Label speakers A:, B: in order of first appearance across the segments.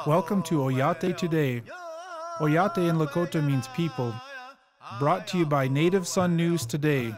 A: Welcome to Oyate Today. Oyate in Lakota means people. Brought to you by Native Sun News Today.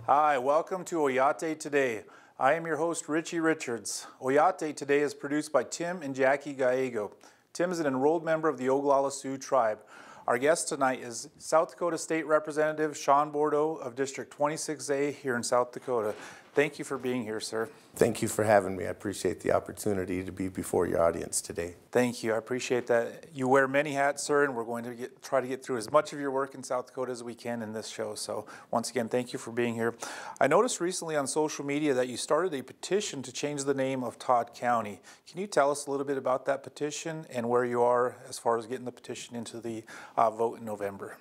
A: Hi, welcome to Oyate Today. I am your host, Richie Richards. Oyate Today is produced by Tim and Jackie Gallego. Tim is an enrolled member of the Oglala Sioux tribe. Our guest tonight is South Dakota State Representative Shawn Bordeaux of District 26A here in South Dakota. Thank you for being here, sir.
B: Thank you for having me. I appreciate the opportunity to be before your audience today.
A: Thank you. I appreciate that. You wear many hats, sir, and we're going to try to get through as much of your work in South Dakota as we can in this show. So once again, thank you for being here. I noticed recently on social media that you started a petition to change the name of Todd County. Can you tell us a little bit about that petition and where you are as far as getting the petition into the vote in November?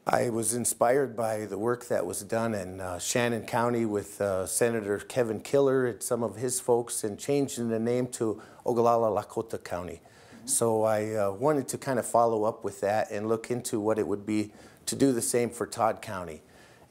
B: I was inspired by the work that was done in Shannon County with Senator Kevin Killer and some of his folks in changing the name to Oglala Lakota County. So I wanted to kind of follow up with that and look into what it would be to do the same for Todd County.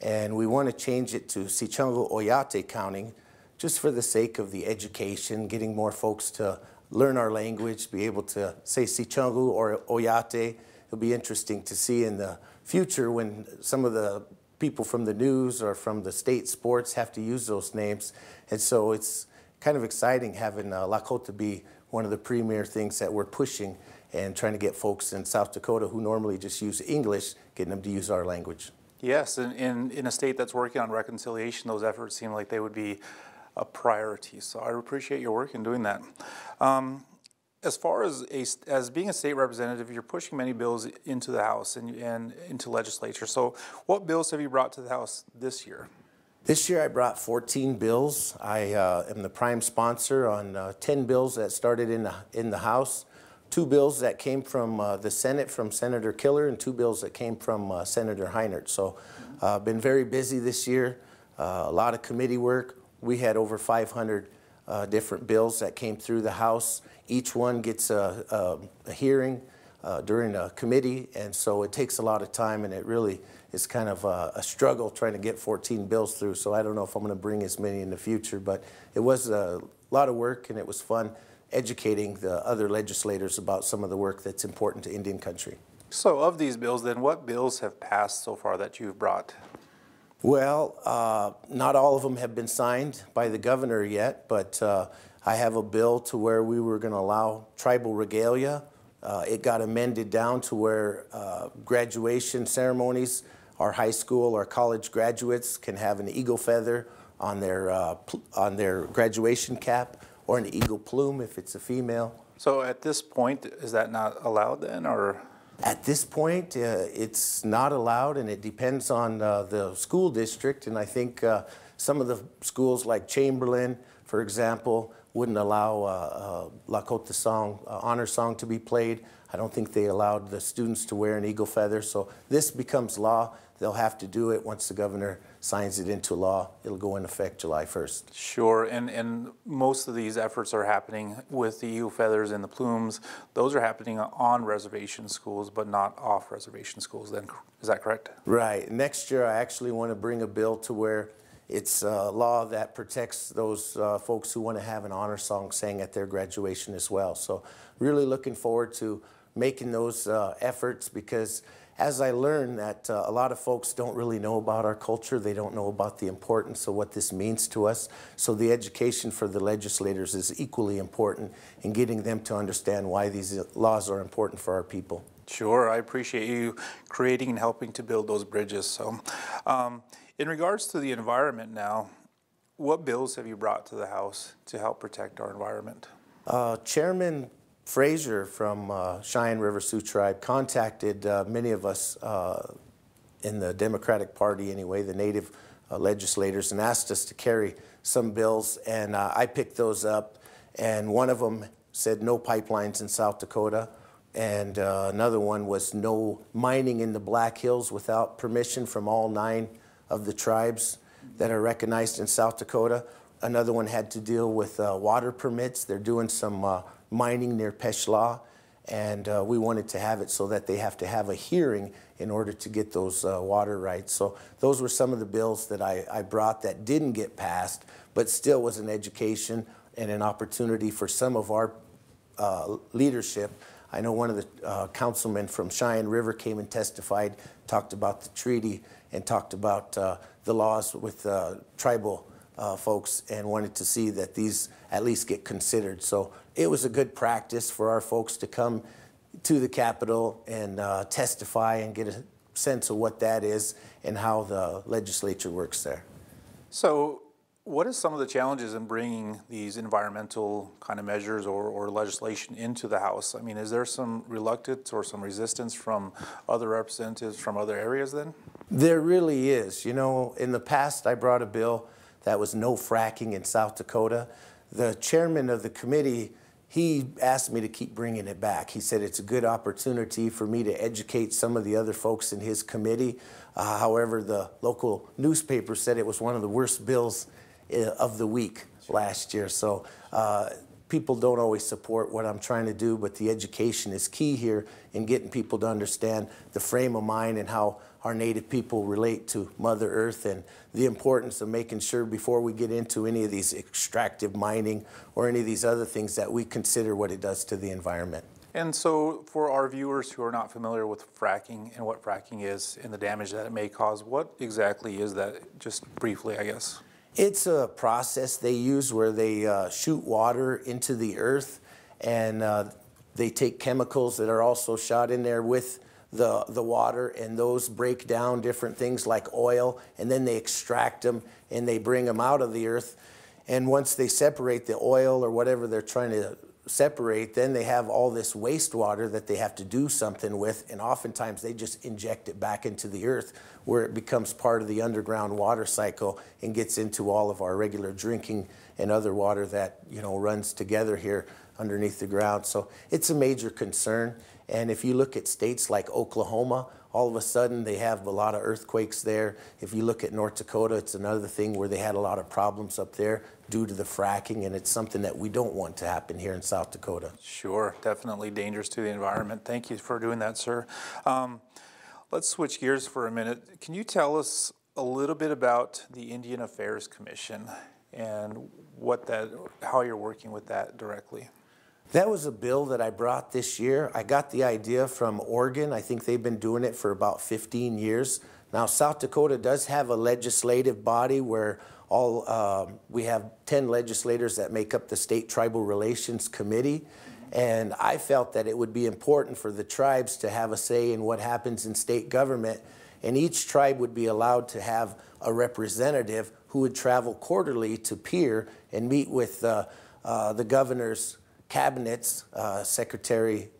B: And we want to change it to Sicangu Oyate County just for the sake of the education, getting more folks to learn our language, be able to say Sicangu or Oyate. It'll be interesting to see in the future when some of the people from the news or from the state sports have to use those names. And so it's kind of exciting having Lakota be one of the premier things that we're pushing and trying to get folks in South Dakota who normally just use English, getting them to use our language.
A: Yes, and in a state that's working on reconciliation, those efforts seem like they would be a priority. So I appreciate your work in doing that. As far as being a state representative, you're pushing many bills into the House and into legislature. So what bills have you brought to the House this year?
B: This year I brought 14 bills. I am the prime sponsor on 10 bills that started in the House, 2 bills that came from the Senate from Senator Killer, and 2 bills that came from Senator Heinert. So I've been very busy this year, a lot of committee work. We had over 500 different bills that came through the House. Each one gets a hearing during a committee, and so it takes a lot of time, and it really is kind of a struggle trying to get 14 bills through. So I don't know if I'm going to bring as many in the future, but it was a lot of work, and it was fun educating the other legislators about some of the work that's important to Indian country.
A: So of these bills, then, what bills have passed so far that you've brought?
B: Well, not all of them have been signed by the governor yet, but I have a bill to where we were going to allow tribal regalia. It got amended down to where graduation ceremonies, our high school or college graduates can have an eagle feather on their graduation cap or an eagle plume if it's a female.
A: So at this point, is that not allowed then, or?
B: At this point, it's not allowed, and it depends on the school district. And I think some of the schools like Chamberlain, for example, wouldn't allow Lakota song, honor song to be played. I don't think they allowed the students to wear an eagle feather. So this becomes law. They'll have to do it once the governor signs it into law. It'll go in effect July 1st.
A: Sure, and most of these efforts are happening with the eagle feathers and the plumes. Those are happening on reservation schools, but not off reservation schools then. Is that correct?
B: Right. Next year, I actually want to bring a bill to where it's a law that protects those folks who want to have an honor song sang at their graduation as well. So really looking forward to making those efforts, because as I learned that a lot of folks don't really know about our culture, they don't know about the importance of what this means to us. So the education for the legislators is equally important in getting them to understand why these laws are important for our people.
A: Sure, I appreciate you creating and helping to build those bridges. So, in regards to the environment now, what bills have you brought to the House to help protect our environment?
B: Chairman Fraser from Cheyenne River Sioux Tribe contacted many of us in the Democratic Party anyway, the native legislators, and asked us to carry some bills, and I picked those up, and one of them said no pipelines in South Dakota, and another one was no mining in the Black Hills without permission from all 9 of the tribes that are recognized in South Dakota. Another one had to deal with water permits. They're doing some mining near Peshla, and we wanted to have it so that they have to have a hearing in order to get those water rights. So those were some of the bills that I brought that didn't get passed, but still was an education and an opportunity for some of our leadership. I know one of the councilmen from Cheyenne River came and testified, talked about the treaty and talked about the laws with tribal folks, and wanted to see that these at least get considered. So it was a good practice for our folks to come to the Capitol and testify and get a sense of what that is and how the legislature works there.
A: So what is some of the challenges in bringing these environmental kind of measures or legislation into the House? I mean, is there some reluctance or some resistance from other representatives from other areas then?
B: There really is. You know, in the past I brought a bill that was no fracking in South Dakota. The chairman of the committee, he asked me to keep bringing it back. He said it's a good opportunity for me to educate some of the other folks in his committee. However, the local newspaper said it was one of the worst bills of the week last year. So people don't always support what I'm trying to do, but the education is key here in getting people to understand the frame of mind and how our Native people relate to Mother Earth, and the importance of making sure before we get into any of these extractive mining or any of these other things that we consider what it does to the environment.
A: And so for our viewers who are not familiar with fracking and what fracking is and the damage that it may cause, what exactly is that, just briefly, I guess?
B: It's a process they use where they shoot water into the earth, and they take chemicals that are also shot in there with the water, and those break down different things like oil, and then they extract them and they bring them out of the earth. And once they separate the oil or whatever they're trying to separate, then they have all this wastewater that they have to do something with, and oftentimes they just inject it back into the earth where it becomes part of the underground water cycle and gets into all of our regular drinking and other water that, you know, runs together here underneath the ground. So it's a major concern. And if you look at states like Oklahoma, all of a sudden they have a lot of earthquakes there. If you look at North Dakota, it's another thing where they had a lot of problems up there due to the fracking, and it's something that we don't want to happen here in South Dakota.
A: Sure, definitely dangerous to the environment. Thank you for doing that, sir. Let's switch gears for a minute. Can you tell us a little bit about the Indian Affairs Commission and how you're working with that directly?
B: That was a bill that I brought this year. I got the idea from Oregon. I think they've been doing it for about 15 years. Now, South Dakota does have a legislative body where we have 10 legislators that make up the State Tribal Relations Committee. And I felt that it would be important for the tribes to have a say in what happens in state government. And each tribe would be allowed to have a representative who would travel quarterly to Pierre and meet with the governor's cabinets. Secretary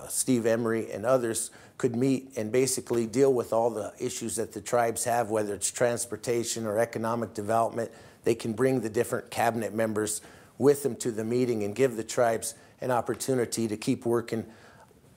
B: Steve Emery and others could meet and basically deal with all the issues that the tribes have, whether it's transportation or economic development. They can bring the different cabinet members with them to the meeting and give the tribes an opportunity to keep working.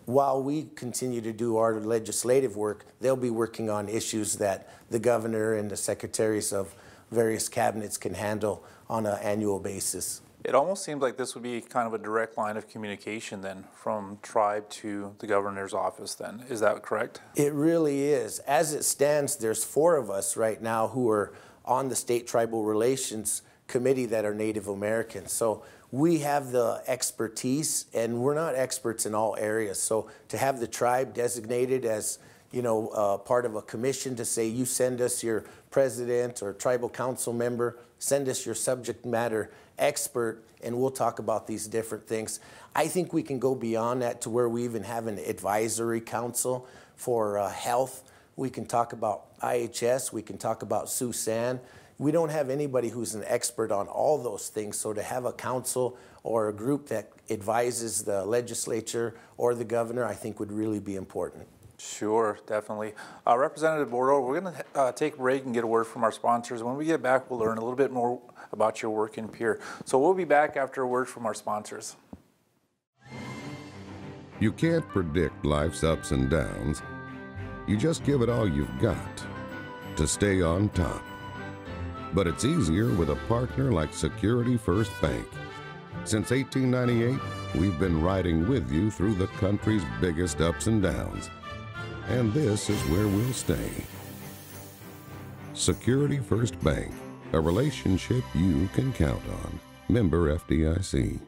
B: While we continue to do our legislative work, they'll be working on issues that the governor and the secretaries of various cabinets can handle on an annual basis.
A: It almost seems like this would be kind of a direct line of communication then from tribe to the governor's office then. Is that correct?
B: It really is. As it stands, there's 4 of us right now who are on the State Tribal Relations Committee that are Native Americans. So we have the expertise, and we're not experts in all areas. So to have the tribe designated as, you know, part of a commission to say, you send us your president or tribal council member, send us your subject matter expert, and we'll talk about these different things. I think we can go beyond that to where we even have an advisory council for health. We can talk about IHS, we can talk about Susan. We don't have anybody who's an expert on all those things, so to have a council or a group that advises the legislature or the governor, I think would really be important.
A: Sure, definitely. Representative Bordeaux, we're going to take a break and get a word from our sponsors. When we get back, we'll learn a little bit more about your work in Pierre. So we'll be back after a word from our sponsors.
C: You can't predict life's ups and downs. You just give it all you've got to stay on top. But it's easier with a partner like Security First Bank. Since 1898, we've been riding with you through the country's biggest ups and downs. And this is where we'll stay. Security First Bank, a relationship you can count on. Member FDIC.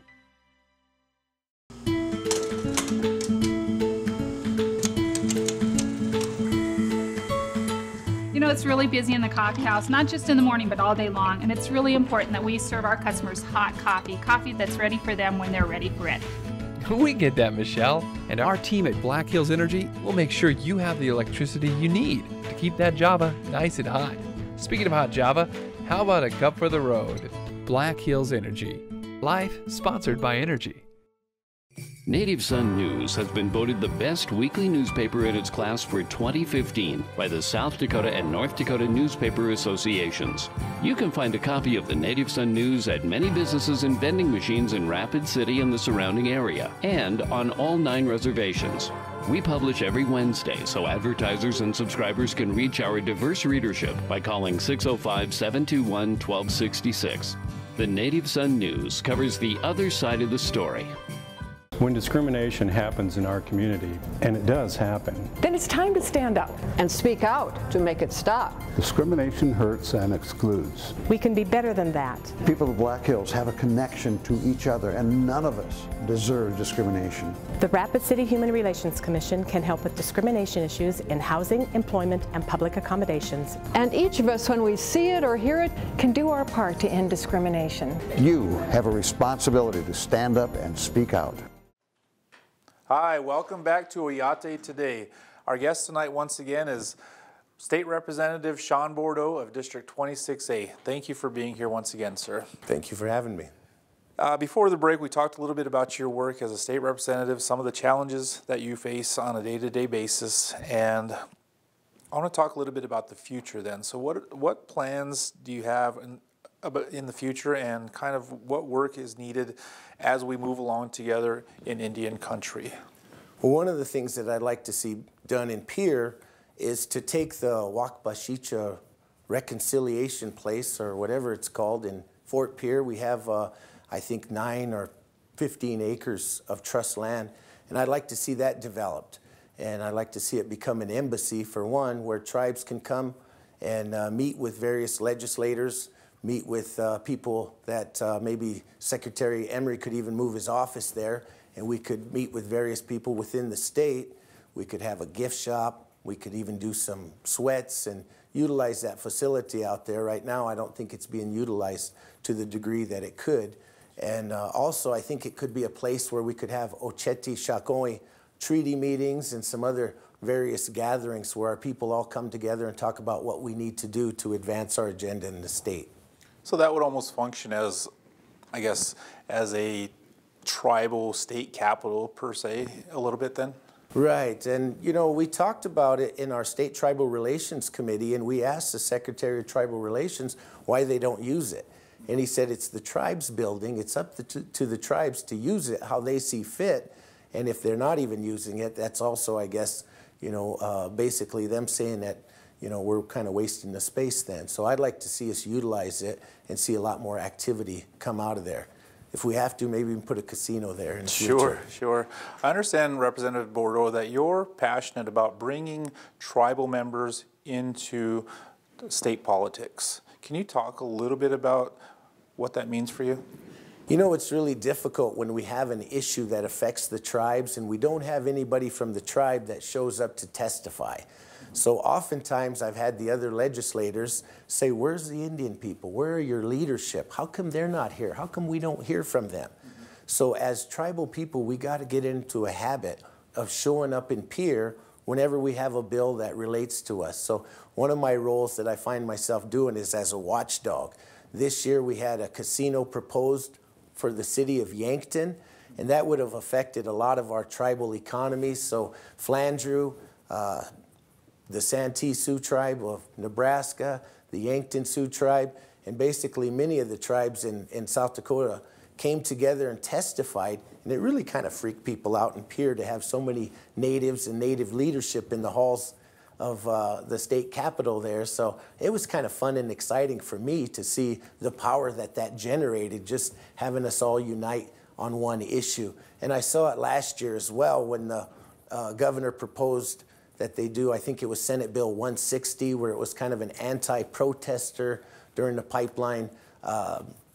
D: You know, it's really busy in the coffee house, not just in the morning, but all day long. And it's really important that we serve our customers hot coffee, coffee that's ready for them when they're ready for it.
E: We get that, Michelle. And our team at Black Hills Energy will make sure you have the electricity you need to keep that Java nice and hot. Speaking of hot Java, how about a cup for the road? Black Hills Energy. Life sponsored by Energy.
F: Native Sun News has been voted the best weekly newspaper in its class for 2015 by the South Dakota and North Dakota Newspaper Associations. You can find a copy of the Native Sun News at many businesses and vending machines in Rapid City and the surrounding area, and on all 9 reservations. We publish every Wednesday, so advertisers and subscribers can reach our diverse readership by calling 605-721-1266. The Native Sun News covers the other side of the story.
G: When discrimination happens in our community, and it does happen,
H: then it's time to stand up and speak out to make it stop.
I: Discrimination hurts and excludes.
H: We can be better than that.
I: People of Black Hills have a connection to each other, and none of us deserve discrimination.
J: The Rapid City Human Relations Commission can help with discrimination issues in housing, employment, and public accommodations.
H: And each of us, when we see it or hear it, can do our part to end discrimination.
I: You have a responsibility to stand up and speak out.
A: Hi, welcome back to Oyate Today. Our guest tonight once again is State Representative Shawn Bordeaux of District 26A. Thank you for being here once again, sir.
B: Thank you for having me.
A: Before the break, we talked a little bit about your work as a state representative, some of the challenges that you face on a day-to-day basis, and I want to talk a little bit about the future then. So what plans do you have in the future, and kind of what work is needed as we move along together in Indian country?
B: Well, one of the things that I'd like to see done in Pierre is to take the Wakbashicha reconciliation place, or whatever it's called, in Fort Pierre. We have, I think, 9 or 15 acres of trust land, and I'd like to see that developed. And I'd like to see it become an embassy, for one, where tribes can come and meet with various legislators, meet with people that maybe Secretary Emery could even move his office there, and we could meet with various people within the state. We could have a gift shop. We could even do some sweats and utilize that facility out there. Right now, I don't think it's being utilized to the degree that it could. And also, I think it could be a place where we could have Ocheti Shakoi treaty meetings and some other various gatherings where our people all come together and talk about what we need to do to advance our agenda in the state.
A: So that would almost function as, I guess, as a tribal state capital per se, a little bit then?
B: Right, and you know, we talked about it in our State Tribal Relations Committee, and we asked the Secretary of Tribal Relations why they don't use it. And he said it's the tribes building, it's up to the tribes to use it how they see fit, and if they're not even using it, that's also, I guess, you know, basically them saying that, you know, we're kind of wasting the space then. So I'd like to see us utilize it and see a lot more activity come out of there. If we have to, maybe even put a casino there in the future.
A: Sure. I understand, Representative Bordeaux, that you're passionate about bringing tribal members into state politics. Can you talk a little bit about what that means for you?
B: You know, it's really difficult when we have an issue that affects the tribes and we don't have anybody from the tribe that shows up to testify. So oftentimes I've had the other legislators say, where's the Indian people? Where are your leadership? How come they're not here? How come we don't hear from them? So as tribal people, we got to get into a habit of showing up in Pierre whenever we have a bill that relates to us. So one of my roles that I find myself doing is as a watchdog. This year we had a casino proposed for the city of Yankton, and that would have affected a lot of our tribal economies. So Flandreau, the Santee Sioux tribe of Nebraska, the Yankton Sioux tribe, and basically many of the tribes in South Dakota came together and testified, and it really kind of freaked people out in Pierre to have so many natives and native leadership in the halls of the state capitol there. So it was kind of fun and exciting for me to see the power that generated, just having us all unite on one issue. And I saw it last year as well when the governor proposed that they do, I think it was Senate Bill 160, where it was kind of an anti-protester during the pipeline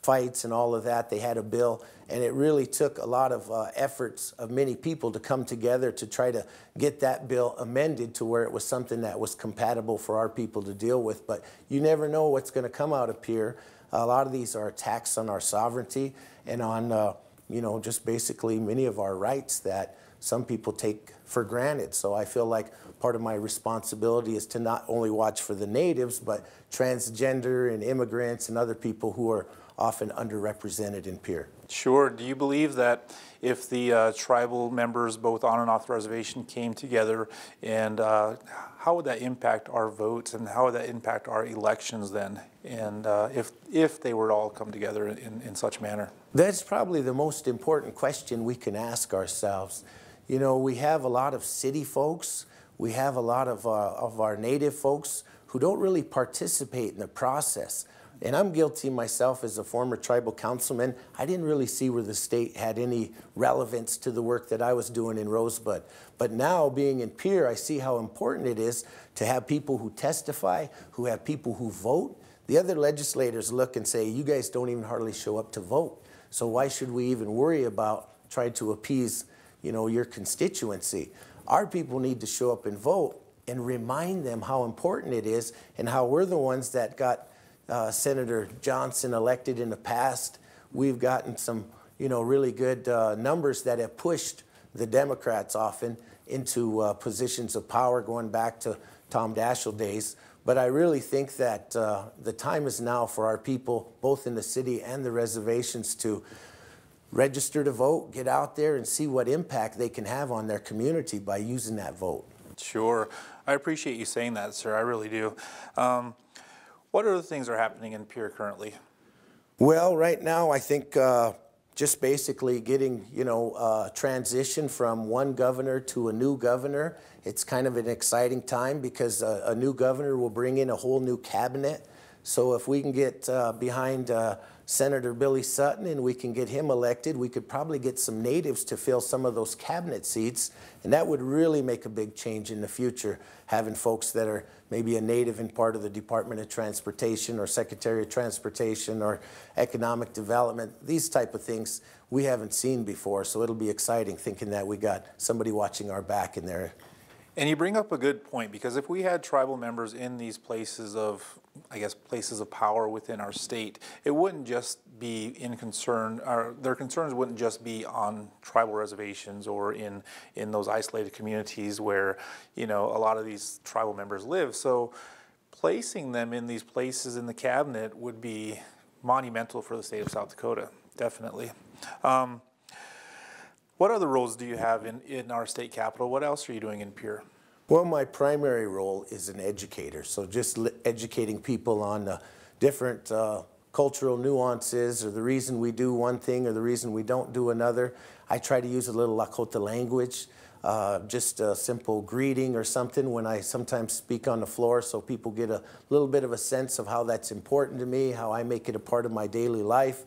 B: fights and all of that. They had a bill, and it really took a lot of efforts of many people to come together to try to get that bill amended to where it was something that was compatible for our people to deal with. But you never know what's going to come out of Pierre. A lot of these are attacks on our sovereignty and on, you know, just basically many of our rights that some people take for granted. So I feel like part of my responsibility is to not only watch for the natives, but transgender and immigrants and other people who are often underrepresented in Pierre.
A: Sure. Do you believe that if the tribal members, both on and off the reservation, came together, and how would that impact our votes, and how would that impact our elections then, and if they were to all come together in such manner?
B: That's probably the most important question we can ask ourselves. You know, we have a lot of city folks, we have a lot of our native folks who don't really participate in the process. And I'm guilty myself as a former tribal councilman. I didn't really see where the state had any relevance to the work that I was doing in Rosebud. But now, being in Pierre, I see how important it is to have people who testify, who have people who vote. The other legislators look and say, you guys don't even hardly show up to vote. So why should we even worry about trying to appease, you know, your constituency? Our people need to show up and vote and remind them how important it is and how we're the ones that got Senator Johnson elected in the past. We've gotten some, you know, really good numbers that have pushed the Democrats often into positions of power going back to Tom Daschle days. But I really think that the time is now for our people, both in the city and the reservations, to register to vote, get out there and see what impact they can have on their community by using that vote.
A: Sure. I appreciate you saying that, sir. I really do. What other things are happening in Pierre currently?
B: Well, right now I think just basically getting, you know, transition from one governor to a new governor. It's kind of an exciting time because a new governor will bring in a whole new cabinet. So if we can get behind Senator Billy Sutton and we can get him elected, we could probably get some natives to fill some of those cabinet seats, and that would really make a big change in the future, having folks that are maybe a native in part of the Department of Transportation or Secretary of Transportation or Economic Development. These type of things we haven't seen before, so it'll be exciting thinking that we got somebody watching our back in there.
A: And you bring up a good point, because if we had tribal members in these places of, I guess, places of power within our state, it wouldn't just be in concern, or their concerns wouldn't just be on tribal reservations or in those isolated communities where, you know, a lot of these tribal members live. So placing them in these places in the cabinet would be monumental for the state of South Dakota, definitely. What other roles do you have in our state capital? What else are you doing in Pierre?
B: Well, my primary role is an educator, so just educating people on different cultural nuances or the reason we do one thing or the reason we don't do another. I try to use a little Lakota language, just a simple greeting or something when I sometimes speak on the floor, so people get a little bit of a sense of how that's important to me, how I make it a part of my daily life,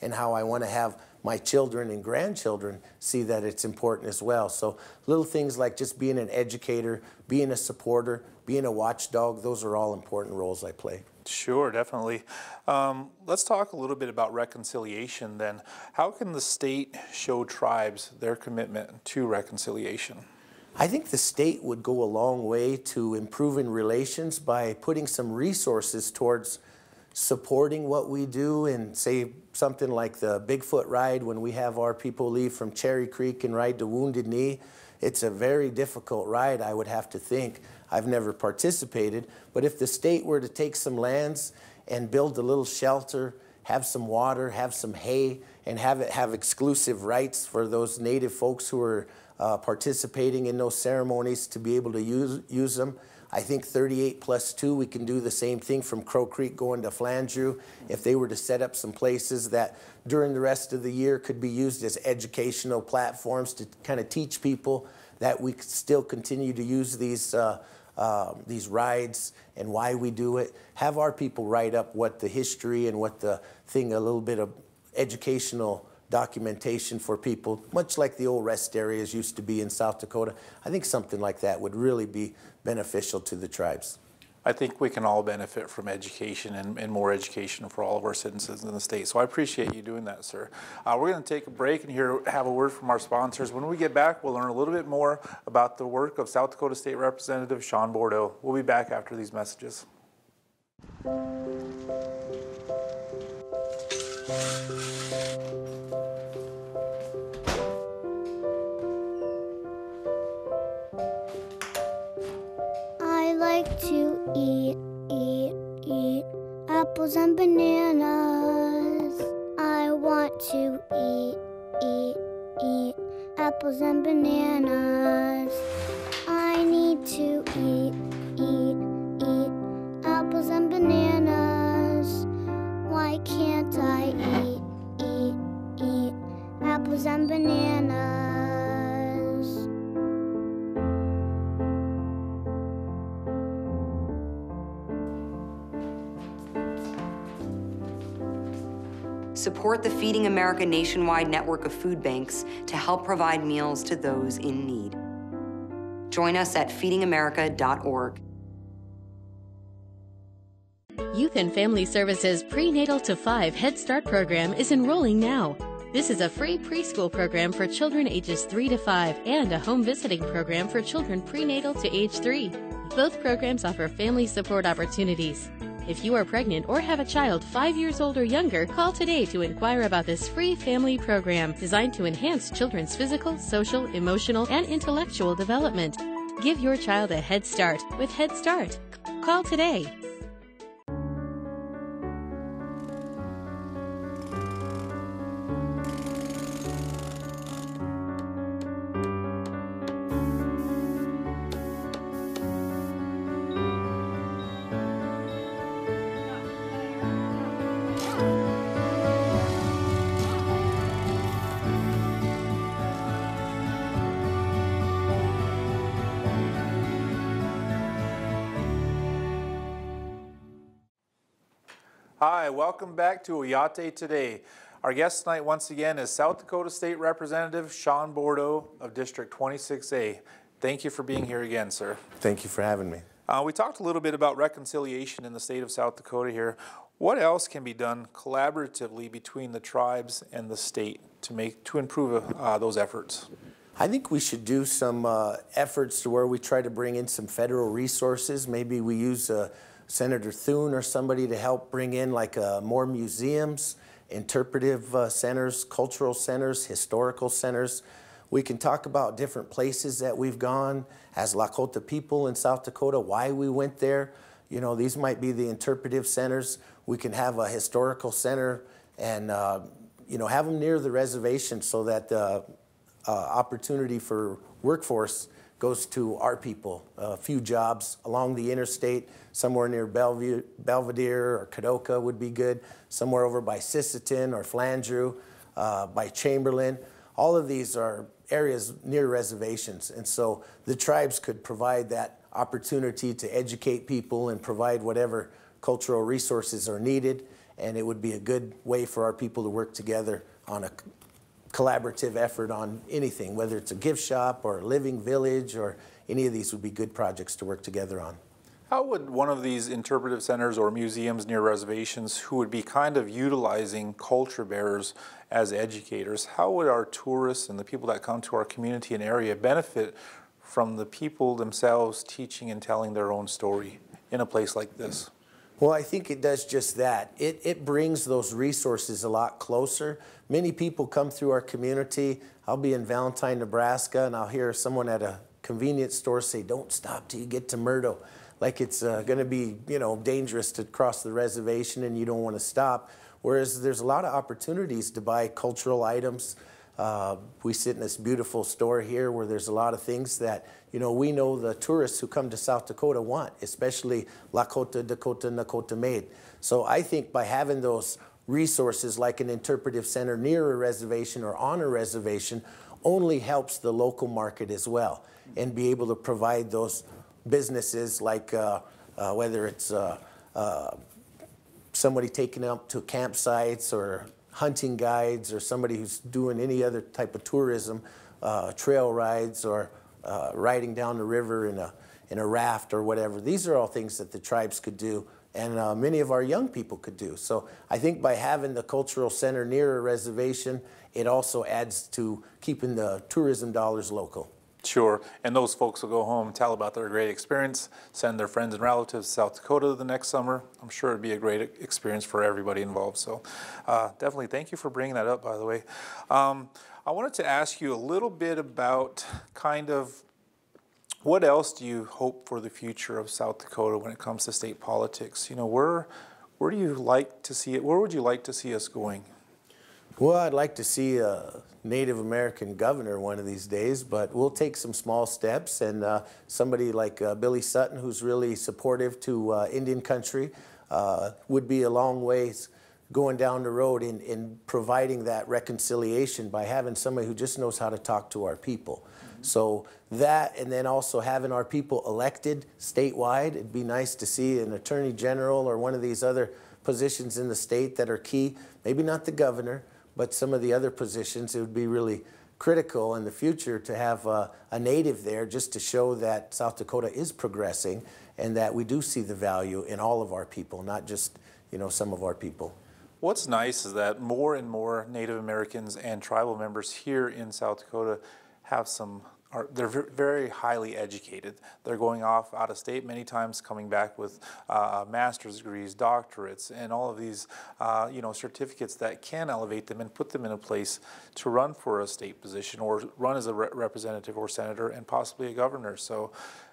B: and how I want to have my children and grandchildren see that it's important as well. So little things like just being an educator, being a supporter, being a watchdog, those are all important roles I play.
A: Sure, definitely. Let's talk a little bit about reconciliation then. How can the state show tribes their commitment to reconciliation?
B: I think the state would go a long way to improving relations by putting some resources towards supporting what we do, and say something like the Bigfoot ride when we have our people leave from Cherry Creek and ride to Wounded Knee. It's a very difficult ride, I would have to think. I've never participated, but if the state were to take some lands and build a little shelter, have some water, have some hay, and have exclusive rights for those native folks who are participating in those ceremonies to be able to use them. I think 38+2, we can do the same thing from Crow Creek going to Flandreau. If they were to set up some places that during the rest of the year could be used as educational platforms to kind of teach people that we could still continue to use these rides and why we do it. Have our people write up what the history and what the thing, a little bit of educational documentation for people, much like the old rest areas used to be in South Dakota. I think something like that would really be beneficial to the tribes.
A: I think we can all benefit from education and more education for all of our citizens in the state. So I appreciate you doing that, sir. We're going to take a break and have a word from our sponsors. When we get back, we'll learn a little bit more about the work of South Dakota State Representative Shawn Bordeaux. We'll be back after these messages.
K: I like to eat apples and bananas. I want to eat apples and bananas. I need to eat apples and bananas. Why can't I eat apples and bananas?
L: Support the Feeding America nationwide network of food banks to help provide meals to those in need. Join us at feedingamerica.org.
M: Youth and Family Services Prenatal to 5 Head Start program is enrolling now. This is a free preschool program for children ages 3 to 5 and a home visiting program for children prenatal to age 3. Both programs offer family support opportunities. If you are pregnant or have a child 5 years old or younger, call today to inquire about this free family program designed to enhance children's physical, social, emotional, and intellectual development. Give your child a head start with Head Start. Call today.
A: Hi, welcome back to Oyate Today. Our guest tonight once again is South Dakota State Representative Shawn Bordeaux of District 26A. Thank you for being here again, sir.
B: Thank you for having me.
A: We talked a little bit about reconciliation in the state of South Dakota here. What else can be done collaboratively between the tribes and the state to improve those efforts?
B: I think we should do some efforts to where we try to bring in some federal resources. Maybe we use Senator Thune or somebody to help bring in like more museums, interpretive centers, cultural centers, historical centers. We can talk about different places that we've gone as Lakota people in South Dakota, why we went there. You know, these might be the interpretive centers. We can have a historical center and, you know, have them near the reservation so that opportunity for workforce goes to our people. A few jobs along the interstate, somewhere near Belvedere or Kadoka would be good, somewhere over by Sisseton or Flandreau, by Chamberlain. All of these are areas near reservations, and so the tribes could provide that opportunity to educate people and provide whatever cultural resources are needed, and it would be a good way for our people to work together on a collaborative effort on anything, whether it's a gift shop or a living village, or any of these would be good projects to work together on.
A: How would one of these interpretive centers or museums near reservations who would be kind of utilizing culture bearers as educators, how would our tourists and the people that come to our community and area benefit from the people themselves teaching and telling their own story in a place like this?
B: Well, I think it does just that. It brings those resources a lot closer. Many people come through our community. I'll be in Valentine, Nebraska, and I'll hear someone at a convenience store say, "Don't stop till you get to Murdo." Like it's going to be, you know, dangerous to cross the reservation and you don't want to stop. Whereas there's a lot of opportunities to buy cultural items. We sit in this beautiful store here where there's a lot of things that, you know, we know the tourists who come to South Dakota want, especially Lakota, Dakota, Nakota made. So I think by having those resources like an interpretive center near a reservation or on a reservation only helps the local market as well, and be able to provide those businesses like whether it's somebody taking up to campsites or hunting guides or somebody who's doing any other type of tourism, trail rides or riding down the river in a raft or whatever. These are all things that the tribes could do, and many of our young people could do. So I think by having the cultural center near a reservation, it also adds to keeping the tourism dollars local.
A: Sure, and those folks will go home, tell about their great experience, send their friends and relatives to South Dakota the next summer. I'm sure it'd be a great experience for everybody involved. So definitely thank you for bringing that up, by the way. I wanted to ask you a little bit about kind of what else do you hope for the future of South Dakota when it comes to state politics? You know, where do you like to see it? Where would you like to see us going?
B: Well, I'd like to see a Native American governor one of these days, but we'll take some small steps, and somebody like Billy Sutton, who's really supportive to Indian country, would be a long ways going down the road in providing that reconciliation by having somebody who just knows how to talk to our people. So that, and then also having our people elected statewide. It'd be nice to see an attorney general or one of these other positions in the state that are key, maybe not the governor, but some of the other positions. It would be really critical in the future to have a native there, just to show that South Dakota is progressing and that we do see the value in all of our people, not just, you know, some of our people.
A: What's nice is that more and more Native Americans and tribal members here in South Dakota have they're very highly educated. They're going off out of state many times, coming back with master's degrees, doctorates, and all of these you know, certificates that can elevate them and put them in a place to run for a state position or run as a representative or senator and possibly a governor. So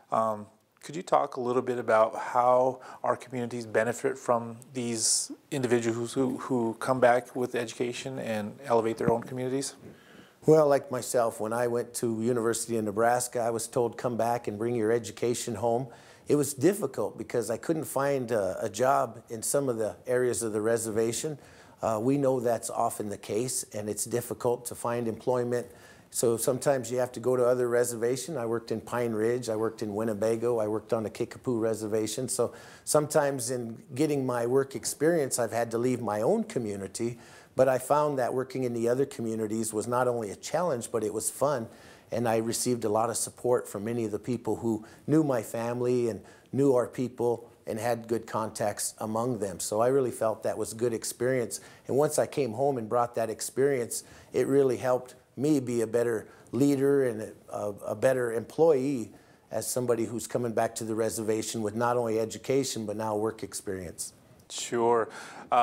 A: could you talk a little bit about how our communities benefit from these individuals who come back with education and elevate their own communities?
B: Well, like myself, when I went to University of Nebraska, I was told, come back and bring your education home. It was difficult because I couldn't find a job in some of the areas of the reservation. We know that's often the case, and it's difficult to find employment. So sometimes you have to go to other reservations. I worked in Pine Ridge, I worked in Winnebago, I worked on the Kickapoo Reservation. So sometimes in getting my work experience, I've had to leave my own community. But I found that working in the other communities was not only a challenge, but it was fun. And I received a lot of support from many of the people who knew my family and knew our people and had good contacts among them. So I really felt that was a good experience. And once I came home and brought that experience, it really helped me be a better leader and a better employee as somebody who's coming back to the reservation with not only education, but now work experience.
A: Sure.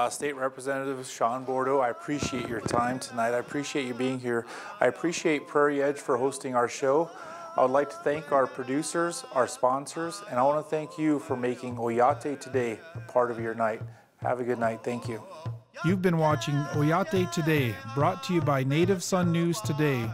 A: State Representative Shawn Bordeaux, I appreciate your time tonight. I appreciate you being here. I appreciate Prairie Edge for hosting our show. I would like to thank our producers, our sponsors, and I want to thank you for making Oyate Today a part of your night. Have a good night. Thank you.
N: You've been watching Oyate Today, brought to you by Native Sun News Today.